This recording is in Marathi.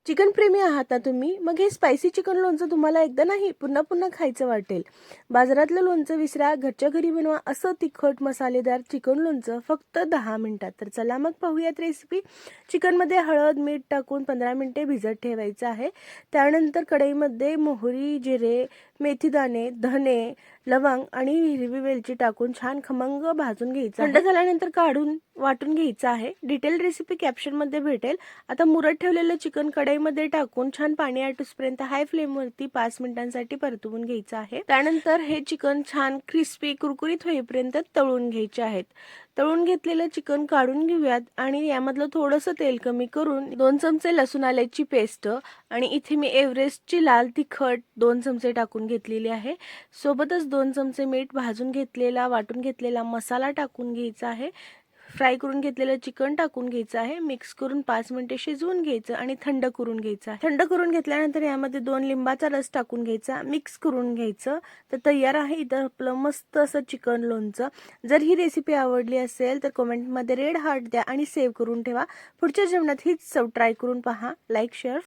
चिकन प्रेमी आहात ना तुम्ही, मग हे स्पायसी चिकन लोणचं तुम्हाला एकदा नाही पुन्हा पुन्हा खायचं वाटेल. बाजारातलं लोणचं विसरा, घरच्या घरी बनवा असं तिखट मसालेदार चिकन लोणचं फक्त 10 मिनिटात. तर चला मग पाहूयात रेसिपी. चिकनमध्ये हळद मीठ टाकून 15 मिनिटे भिजत ठेवायचं आहे. त्यानंतर कढईमध्ये मोहरी, जिरे, मेथीदाणे, धने, लवंग आणि हिरवी वेलची टाकून छान खमंग भाजून घ्यायचं. थंड झाल्यानंतर काढून वाटून घ्यायचं आहे. डिटेल रेसिपी कॅप्शनमध्ये भेटेल. आता मुरत ठेवलेलं चिकन कढईमध्ये टाकून छान पाणी आटूसपर्यंत हाय फ्लेमवरती 5 मिनिटांसाठी परतवून घ्यायचं आहे. त्यानंतर हे चिकन छान क्रिस्पी कुरकुरीत होईपर्यंत तळून घ्यायचे आहेत. तळून घेतलेलं चिकन काढून घेऊयात आणि यामधलं थोडंसं तेल कमी करून 2 चमचे लसूण आल्याची पेस्ट आणि इथे मी एव्हरेस्टची लाल तिखट 2 चमचे टाकून घेतलेली आहे. सोबतच 2 चमचे मीठ, भाजून घेतलेला वाटून घेतलेला मसाला टाकून घ्यायचा आहे. फ्राय करून घेतलेलं चिकन टाकून घ्यायचं आहे. मिक्स करून 5 मिनिटे शिजवून घ्यायचं आणि थंड करून घ्यायचं आहे. थंड करून घेतल्यानंतर यामध्ये 2 लिंबाचा रस टाकून घ्यायचा, मिक्स करून घ्यायचं. तर तयार आहे इथं आपलं मस्त असं चिकन लोणचं. जर ही रेसिपी आवडली असेल तर कमेंटमध्ये रेड हार्ट द्या आणि सेव्ह करून ठेवा. पुढच्या जेवणात हीच चव ट्राय करून पहा. Like, share